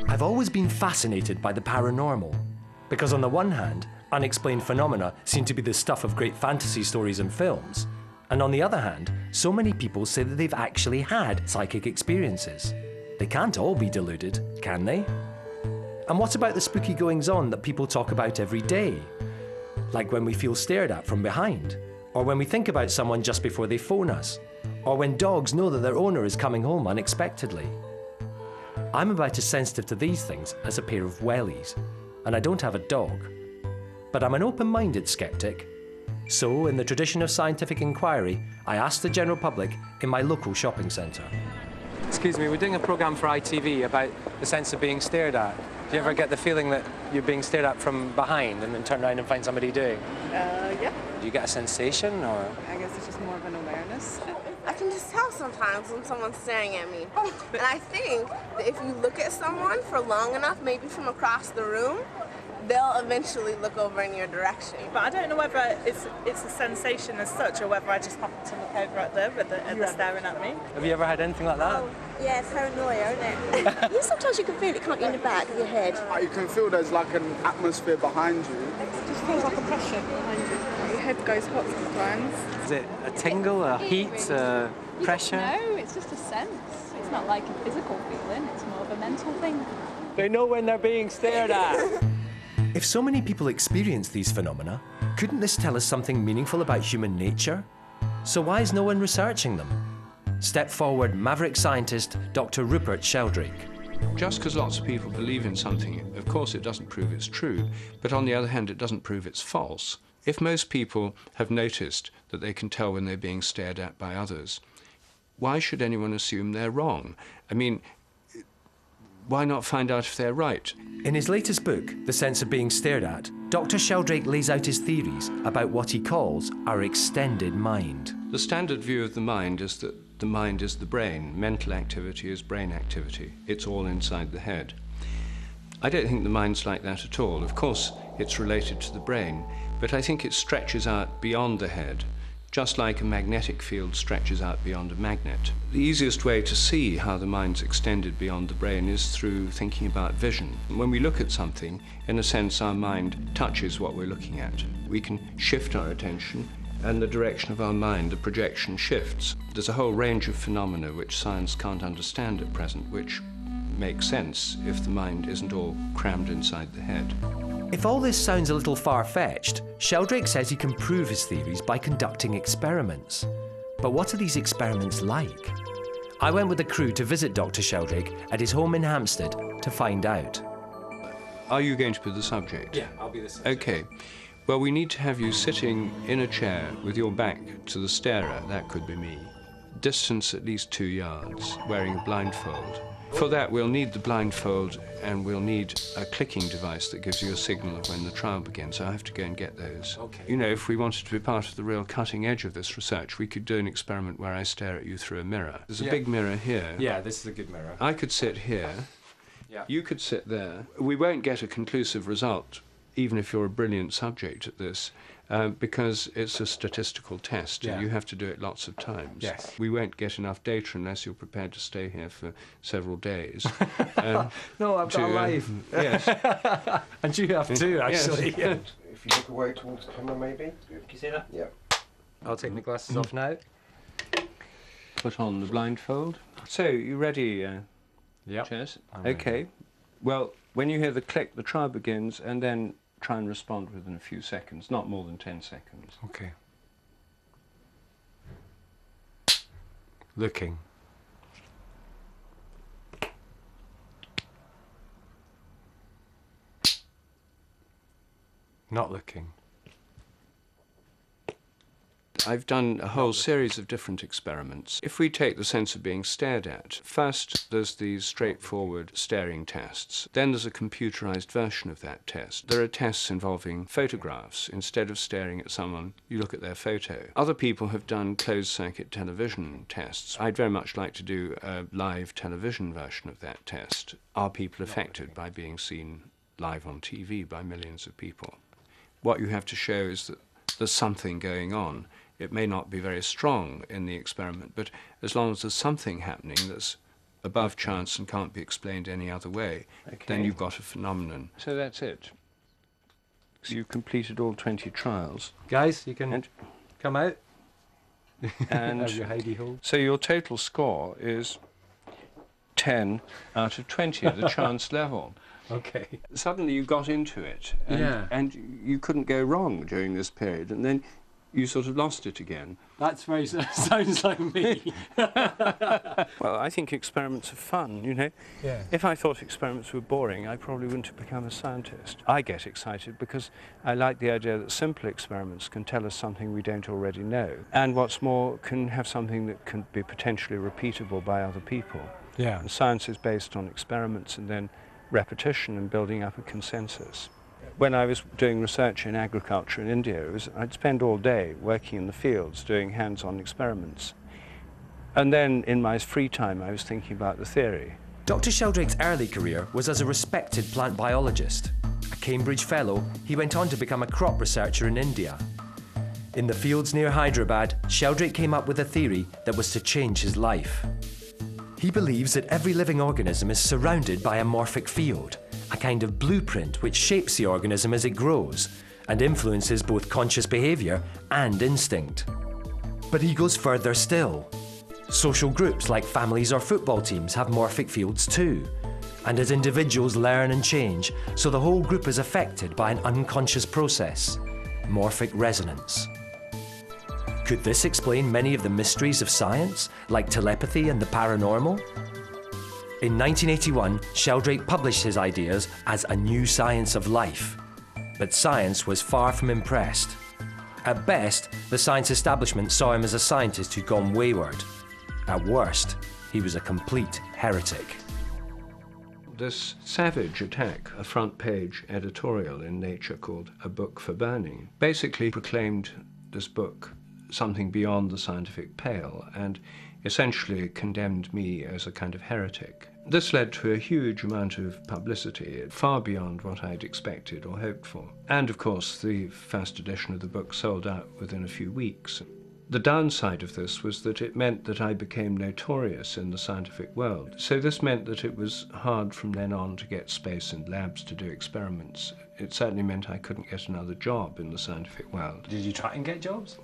I've always been fascinated by the paranormal, because on the one hand, unexplained phenomena seem to be the stuff of great fantasy stories and films, and on the other hand, so many people say that they've actually had psychic experiences. They can't all be deluded, can they? And what about the spooky goings-on that people talk about every day? Like when we feel stared at from behind, or when we think about someone just before they phone us, or when dogs know that their owner is coming home unexpectedly. I'm about as sensitive to these things as a pair of wellies, and I don't have a dog. But I'm an open-minded skeptic. So, in the tradition of scientific inquiry, I asked the general public in my local shopping centre. Excuse me, we're doing a programme for ITV about the sense of being stared at. Do you ever get the feeling that you're being stared at from behind and then turn around and find somebody doing? Yeah. Do you get a sensation, or...? I guess it's just more of an awareness. I can just tell sometimes when someone's staring at me. And I think that if you look at someone for long enough, maybe from across the room, they'll eventually look over in your direction. But I don't know whether it's a sensation as such or whether I just happen to look over at them and they're staring at me. Have you ever had anything like that? Oh, yeah, it's paranoia, isn't it? Yeah, sometimes you can feel it, can't you, in the back of your head? You can feel there's like an atmosphere behind you. It just feels like a pressure behind you. Your head goes hot sometimes. Is it a tingle, a heat, a pressure? No, it's just a sense. It's not like a physical feeling, it's more of a mental thing. They know when they're being stared at. If so many people experience these phenomena, couldn't this tell us something meaningful about human nature? So why is no one researching them? Step forward maverick scientist Dr. Rupert Sheldrake. Just because lots of people believe in something, of course it doesn't prove it's true, but on the other hand it doesn't prove it's false. If most people have noticed that they can tell when they're being stared at by others, why should anyone assume they're wrong? I mean, why not find out if they're right? In his latest book, The Sense of Being Stared At, Dr. Sheldrake lays out his theories about what he calls our extended mind. The standard view of the mind is that the mind is the brain. Mental activity is brain activity. It's all inside the head. I don't think the mind's like that at all. Of course, it's related to the brain, but I think it stretches out beyond the head, just like a magnetic field stretches out beyond a magnet. The easiest way to see how the mind's extended beyond the brain is through thinking about vision. When we look at something, in a sense, our mind touches what we're looking at. We can shift our attention, and the direction of our mind, the projection, shifts. There's a whole range of phenomena which science can't understand at present, which makes sense if the mind isn't all crammed inside the head. If all this sounds a little far-fetched, Sheldrake says he can prove his theories by conducting experiments. But what are these experiments like? I went with the crew to visit Dr. Sheldrake at his home in Hampstead to find out. Are you going to be the subject? Yeah, I'll be the subject. Okay. Well, we need to have you sitting in a chair with your back to the starer, that could be me, distance at least 2 yards, wearing a blindfold. For that, we'll need the blindfold and we'll need a clicking device that gives you a signal of when the trial begins. So I have to go and get those. Okay. You know, if we wanted to be part of the real cutting edge of this research, we could do an experiment where I stare at you through a mirror. There's a big mirror here. Yeah, this is a good mirror. I could sit here. Yeah. You could sit there. We won't get a conclusive result, even if you're a brilliant subject at this, because it's a statistical test. Yeah. And you have to do it lots of times. Yes. We won't get enough data unless you're prepared to stay here for several days. No, I've got a life. Yes. And you have too, actually. Yes. If you look away towards the camera, maybe. Can you see that? Yeah. I'll take my glasses off now. Put on the blindfold. So, you ready, Chess? Okay. Well, when you hear the click, the trial begins, and then try and respond within a few seconds, not more than 10 seconds. Okay. Looking. Not looking. I've done a whole series of different experiments. If we take the sense of being stared at, first there's these straightforward staring tests. Then there's a computerized version of that test. There are tests involving photographs. Instead of staring at someone, you look at their photo. Other people have done closed-circuit television tests. I'd very much like to do a live television version of that test. Are people affected by being seen live on TV by millions of people? What you have to show is that there's something going on. It may not be very strong in the experiment, but as long as there's something happening that's above chance and can't be explained any other way, then you've got a phenomenon. So that's it. So you've completed all 20 trials. Guys, you can come out. And Have your hidey hole. so your total score is 10 out of 20 at the chance level. Okay. Suddenly you got into it, and you couldn't go wrong during this period, and then you sort of lost it again. That's very sounds like me. Well, I think experiments are fun, you know. Yeah. If I thought experiments were boring, I probably wouldn't have become a scientist. I get excited because I like the idea that simple experiments can tell us something we don't already know, and what's more, can have something that can be potentially repeatable by other people. Yeah. And science is based on experiments and then repetition and building up a consensus. When I was doing research in agriculture in India, I'd spend all day working in the fields doing hands-on experiments. And then in my free time I was thinking about the theory. Dr. Sheldrake's early career was as a respected plant biologist. A Cambridge fellow, he went on to become a crop researcher in India. In the fields near Hyderabad, Sheldrake came up with a theory that was to change his life. He believes that every living organism is surrounded by a morphic field, a kind of blueprint which shapes the organism as it grows and influences both conscious behaviour and instinct. But he goes further still. Social groups like families or football teams have morphic fields too, and as individuals learn and change, so the whole group is affected by an unconscious process, morphic resonance. Could this explain many of the mysteries of science, like telepathy and the paranormal? In 1981, Sheldrake published his ideas as A New Science of Life, but science was far from impressed. At best, the science establishment saw him as a scientist who'd gone wayward. At worst, he was a complete heretic. This savage attack, a front-page editorial in Nature called A Book for Burning, basically proclaimed this book something beyond the scientific pale and essentially condemned me as a kind of heretic. This led to a huge amount of publicity, far beyond what I'd expected or hoped for. And of course, the first edition of the book sold out within a few weeks. The downside of this was that it meant that I became notorious in the scientific world. So this meant that it was hard from then on to get space and labs to do experiments. It certainly meant I couldn't get another job in the scientific world. Did you try and get jobs?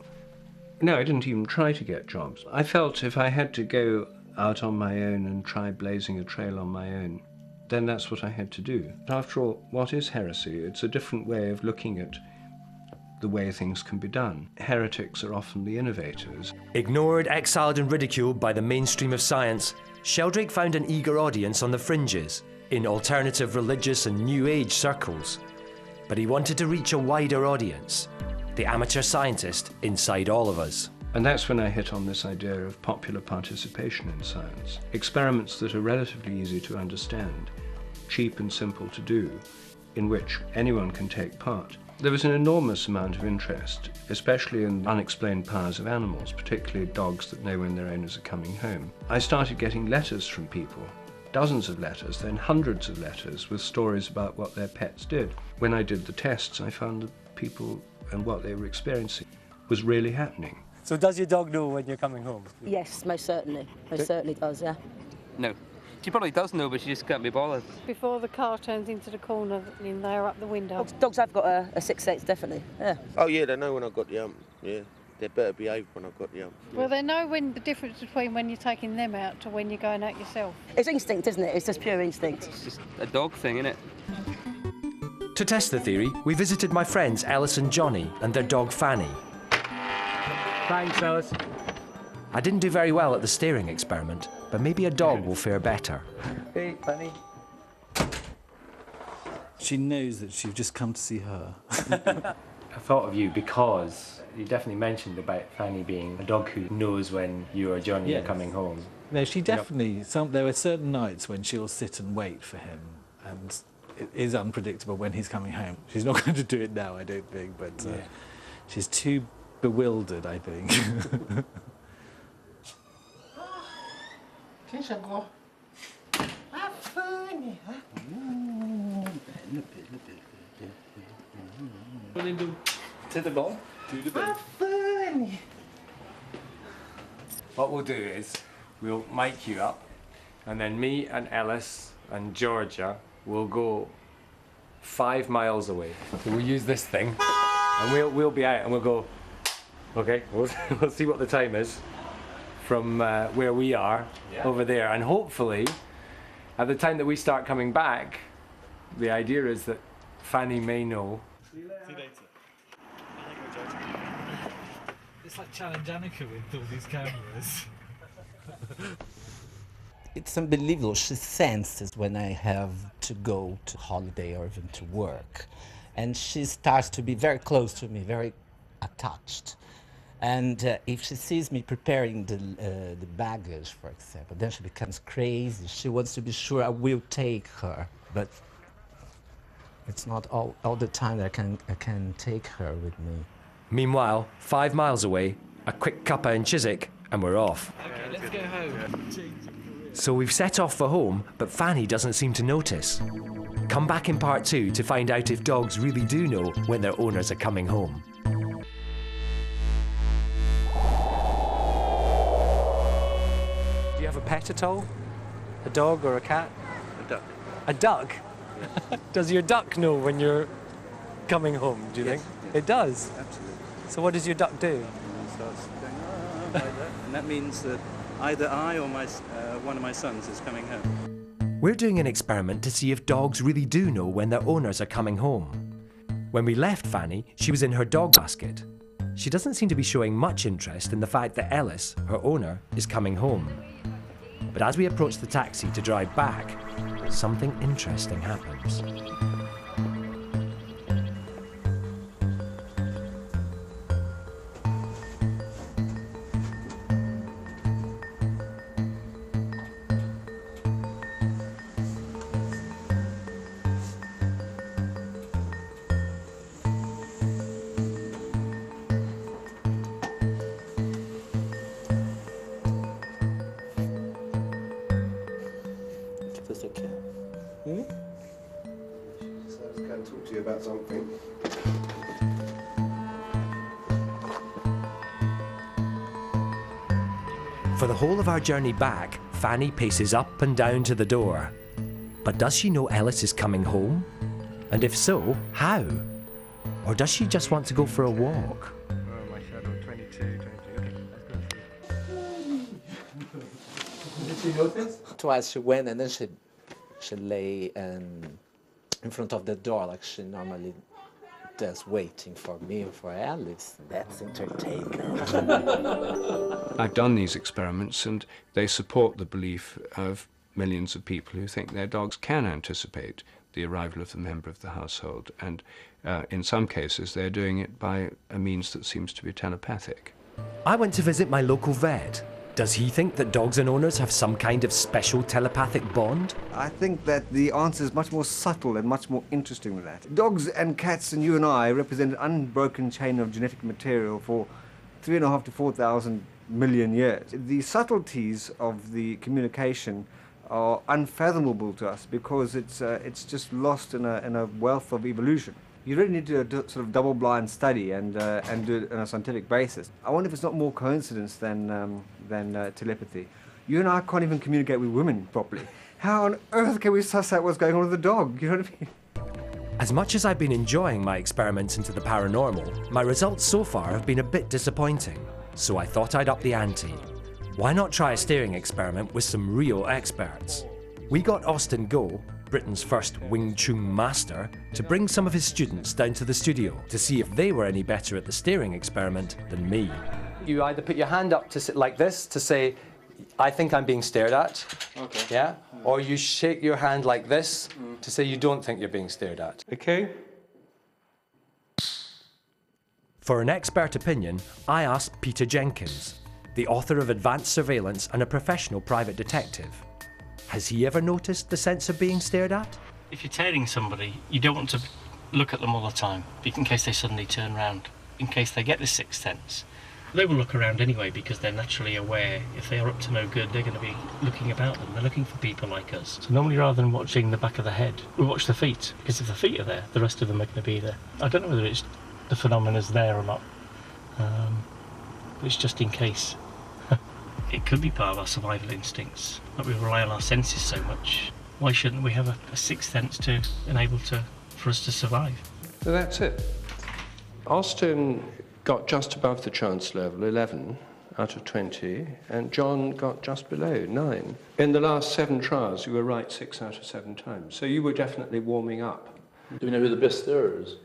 No, I didn't even try to get jobs. I felt if I had to go out on my own and try blazing a trail on my own, then that's what I had to do. After all, what is heresy? It's a different way of looking at the way things can be done. Heretics are often the innovators. Ignored, exiled and ridiculed by the mainstream of science, Sheldrake found an eager audience on the fringes, in alternative religious and New Age circles. But he wanted to reach a wider audience, the amateur scientist inside all of us. And that's when I hit on this idea of popular participation in science. Experiments that are relatively easy to understand, cheap and simple to do, in which anyone can take part. There was an enormous amount of interest, especially in unexplained powers of animals, particularly dogs that know when their owners are coming home. I started getting letters from people, dozens of letters, then hundreds of letters with stories about what their pets did. When I did the tests, I found that people and what they were experiencing was really happening. So does your dog know when you're coming home? Yes, most certainly. Most certainly does, yeah. No. She probably does know, but she just can't be bothered. Before the car turns into the corner in there up the window. Dogs have got a sixth sense, definitely, yeah. Oh yeah, they know when I've got the hump, yeah. They're better behaved when I've got the hump. Well, they know when the difference between when you're taking them out to when you're going out yourself. It's instinct, isn't it? It's just pure instinct. It's just a dog thing, isn't it? To test the theory, we visited my friends Alice and Johnny and their dog Fanny. Thanks, Alice. I didn't do very well at the staring experiment, but maybe a dog will fare better. Hey, Fanny. She knows that you've just come to see her. I thought of you because you definitely mentioned about Fanny being a dog who knows when you or Johnny are coming home. No, she definitely, there are certain nights when she'll sit and wait for him, and it is unpredictable when he's coming home. She's not going to do it now, I don't think, but she's too bewildered, I think. To the ball. To the ball. What we'll do is we'll mic you up, and then me and Ellis and Georgia will go 5 miles away. So we'll use this thing, and we'll be out, and we'll go. Okay, we'll see what the time is from where we are over there, and hopefully, at the time that we start coming back, the idea is that Fanny may know. See you later. It's like Challenge Annika with all these cameras. It's unbelievable. She senses when I have to go to holiday or even to work. And she starts to be very close to me, very attached. And if she sees me preparing the baggage, for example, then she becomes crazy. She wants to be sure I will take her. But it's not all the time that I can take her with me. Meanwhile, 5 miles away, a quick cuppa in Chiswick, and we're off. Okay, let's go home. So we've set off for home, but Fanny doesn't seem to notice. Come back in part 2 to find out if dogs really do know when their owners are coming home. Do you have a pet at all? A dog or a cat? A duck. A duck? Yes. Does your duck know when you're coming home, do you think? Yes. It does? Absolutely. So what does your duck do? And it starts going, like that. And that means that either I or one of my sons is coming home. We're doing an experiment to see if dogs really do know when their owners are coming home. When we left Fanny, she was in her dog basket. She doesn't seem to be showing much interest in the fact that Ellis, her owner, is coming home. But as we approach the taxi to drive back, something interesting happens. Talk to you about something. For the whole of our journey back, Fanny paces up and down to the door. But does she know Ellis is coming home? And if so, how? Or does she just want to go for a walk? Oh, my shadow, 22. Did she notice? Twice she went and then she lay in front of the door like she normally does, waiting for me or for Alice. That's entertaining. I've done these experiments and they support the belief of millions of people who think their dogs can anticipate the arrival of the member of the household, and in some cases they're doing it by a means that seems to be telepathic. I went to visit my local vet. Does he think that dogs and owners have some kind of special telepathic bond? I think that the answer is much more subtle and much more interesting than that. Dogs and cats and you and I represent an unbroken chain of genetic material for 3.5 to 4,000 million years. The subtleties of the communication are unfathomable to us because it's just lost in a wealth of evolution. You really need to do sort of double-blind study and do it on a scientific basis. I wonder if it's not more coincidence than telepathy. You and I can't even communicate with women properly. How on earth can we suss out what's going on with the dog? You know what I mean? As much as I've been enjoying my experiments into the paranormal, my results so far have been a bit disappointing. So I thought I'd up the ante. Why not try a staring experiment with some real experts? We got Austin Go, Britain's first Wing Chun master, to bring some of his students down to the studio to see if they were any better at the staring experiment than me. You either put your hand up to sit like this to say, I think I'm being stared at, Okay. yeah? Or you shake your hand like this to say you don't think you're being stared at. Okay. For an expert opinion, I asked Peter Jenkins, the author of Advanced Surveillance and a professional private detective. Has he ever noticed the sense of being stared at? If you're tailing somebody, you don't want to look at them all the time, in case they suddenly turn around, in case they get this sixth sense. They will look around anyway because they're naturally aware if they are up to no good, they're going to be looking about them. They're looking for people like us. So normally rather than watching the back of the head, we watch the feet, because if the feet are there, the rest of them are going to be there. I don't know whether it's the phenomena's there or not, but it's just in case. It could be part of our survival instincts, that we rely on our senses so much. Why shouldn't we have a sixth sense to enable for us to survive? So that's it. Austin got just above the chance level, 11 out of 20, and John got just below, 9. In the last 7 trials, you were right 6 out of 7 times. So you were definitely warming up. Do we know who the best starer is?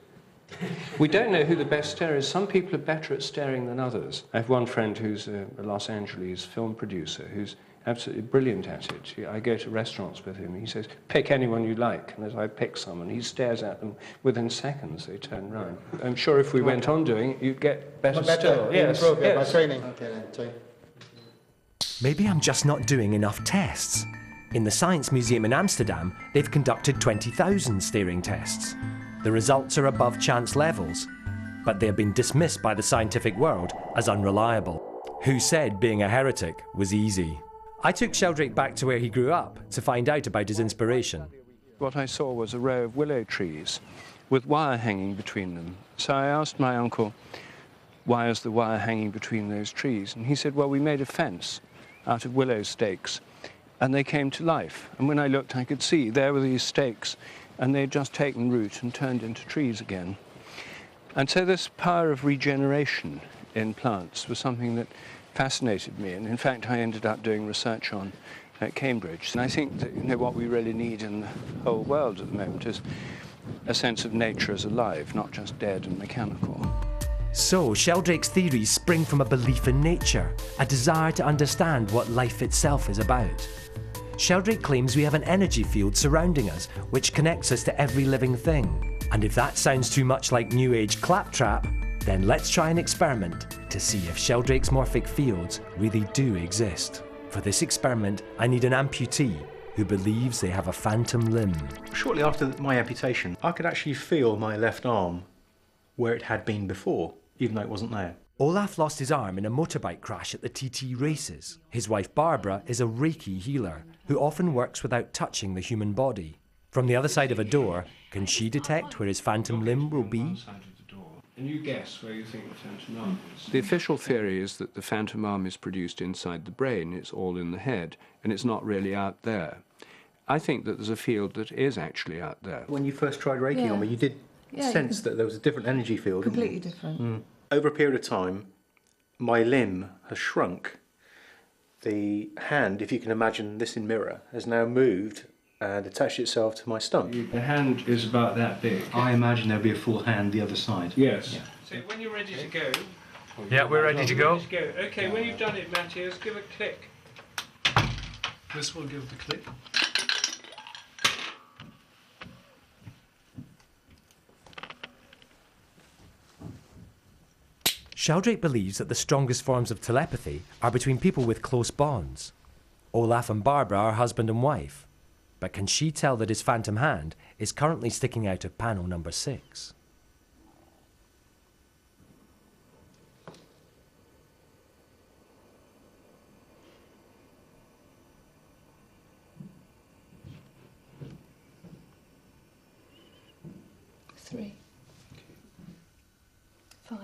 We don't know who the best starer is. Some people are better at staring than others. I have one friend who's a Los Angeles film producer who's absolutely brilliant at it. I go to restaurants with him. He says, pick anyone you like. And as I pick someone, he stares at them. Within seconds, they turn round. I'm sure if we went on doing it, you'd get better still. Yes, by training. Okay, then. Maybe I'm just not doing enough tests. In the Science Museum in Amsterdam, they've conducted 20,000 staring tests. The results are above chance levels, but they have been dismissed by the scientific world as unreliable. Who said being a heretic was easy? I took Sheldrake back to where he grew up to find out about his inspiration. What I saw was a row of willow trees with wire hanging between them. So I asked my uncle, why is the wire hanging between those trees? And he said, well, we made a fence out of willow stakes, and they came to life. And when I looked, I could see there were these stakes, and they'd just taken root and turned into trees again. And so this power of regeneration in plants was something that fascinated me, and in fact I ended up doing research on at Cambridge. And I think that what we really need in the whole world at the moment is a sense of nature as alive, not just dead and mechanical. So Sheldrake's theories spring from a belief in nature, a desire to understand what life itself is about. Sheldrake claims we have an energy field surrounding us which connects us to every living thing. And if that sounds too much like New Age claptrap, then let's try an experiment to see if Sheldrake's morphic fields really do exist. For this experiment, I need an amputee who believes they have a phantom limb. Shortly after my amputation, I could actually feel my left arm where it had been before, even though it wasn't there. Olaf lost his arm in a motorbike crash at the TT races. His wife Barbara is a Reiki healer who often works without touching the human body. From the other side of a door, can she detect where his phantom limb will be? And you guess where you think the phantom arm is. The official theory is that the phantom arm is produced inside the brain. It's all in the head, and it's not really out there. I think that there's a field that is actually out there. When you first tried Reiki on me, you did sense that there was a different energy field. Completely different. Over a period of time, my limb has shrunk. The hand, if you can imagine this in mirror, has now moved and attached itself to my stump. The hand is about that big. I imagine there'll be a full hand the other side. Yes. Yeah. So when you're ready to go... Yeah, we're ready to go. Okay, when you've done it, Matthias, give a click. This will give the click. Sheldrake believes that the strongest forms of telepathy are between people with close bonds. Olaf and Barbara are husband and wife. But can she tell that his phantom hand is currently sticking out of panel number 6? Three. 5.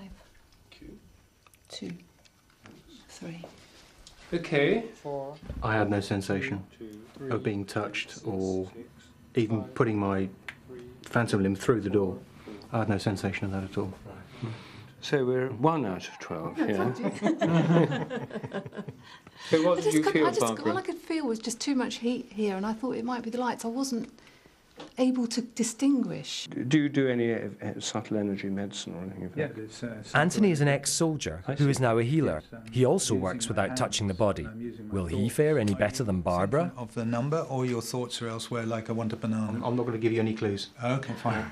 2. 3. Okay. I had no sensation of being touched or even putting my phantom limb through the door. I had no sensation of that at all. So we're 1 out of 12, yeah. So what did you feel, Barbara? All I could feel was just too much heat here, and I thought it might be the lights. I wasn't able to distinguish. Do you do any subtle energy medicine or anything of that? Yeah, Anthony is an ex-soldier who is now a healer. He also works without touching the body. Will he fare any better than Barbara? Of the number, or your thoughts are elsewhere, like I want a banana? I'm not going to give you any clues. Okay, fine.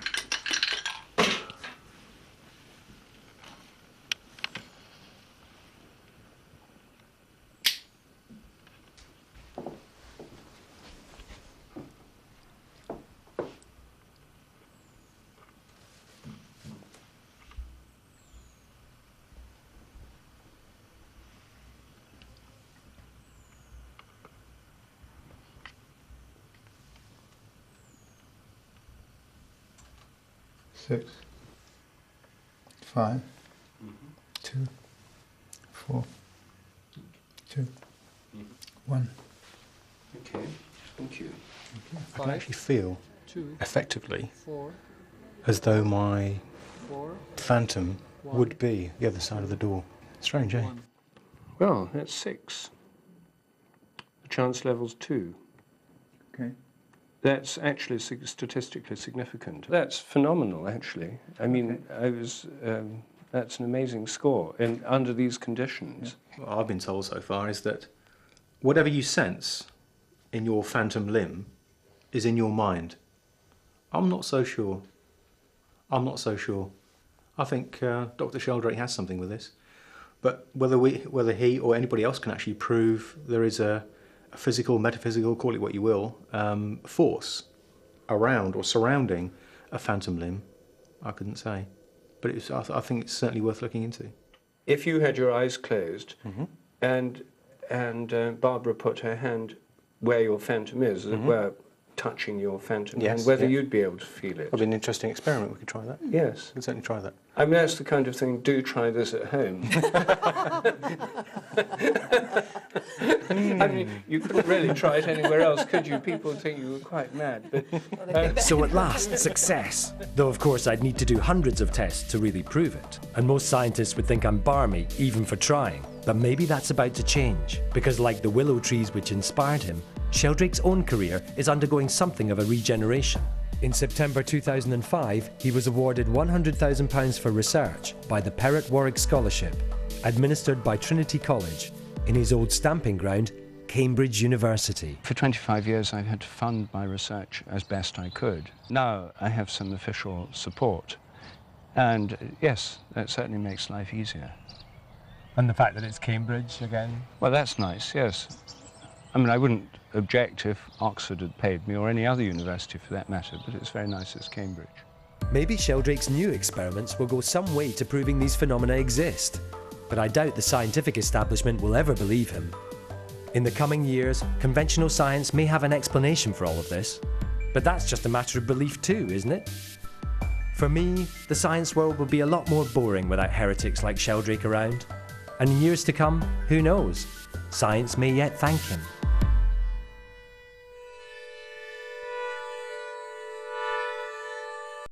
6, 5, 2, 4, 2, 1. Okay, thank you. I can actually feel, 2, effectively, 4, as though my 4, phantom would be the other side of the door. Strange, eh? Well, that's 6. The chance level's 2. Okay. That's actually statistically significant. That's phenomenal, actually. I mean, that's an amazing score and under these conditions. Yeah. What I've been told so far is that whatever you sense in your phantom limb is in your mind. I'm not so sure. I think Dr. Sheldrake has something with this. But whether he or anybody else can actually prove there is a physical, metaphysical, call it what you will, force around or surrounding a phantom limb, I couldn't say. But I think it's certainly worth looking into. If you had your eyes closed and Barbara put her hand where your phantom is, as it were, touching your phantom, and whether you'd be able to feel it. That'd be an interesting experiment. We could try that. Yes. We could certainly try that. I mean, that's the kind of thing, do try this at home. I mean, you couldn't really try it anywhere else, could you? People would think you were quite mad. But, So at last, success. Though of course I'd need to do hundreds of tests to really prove it. And most scientists would think I'm barmy, even for trying. But maybe that's about to change. Because like the willow trees which inspired him, Sheldrake's own career is undergoing something of a regeneration. In September 2005, he was awarded £100,000 for research by the Perrott Warwick Scholarship, administered by Trinity College, in his old stamping ground, Cambridge University. For 25 years, I've had to fund my research as best I could. Now I have some official support. And yes, that certainly makes life easier. And the fact that it's Cambridge again? Well, that's nice, yes. I mean, I wouldn't object if Oxford had paid me, or any other university for that matter, but it's very nice it's Cambridge. Maybe Sheldrake's new experiments will go some way to proving these phenomena exist, but I doubt the scientific establishment will ever believe him. In the coming years, conventional science may have an explanation for all of this, but that's just a matter of belief too, isn't it? For me, the science world will be a lot more boring without heretics like Sheldrake around. And in years to come, who knows? Science may yet thank him.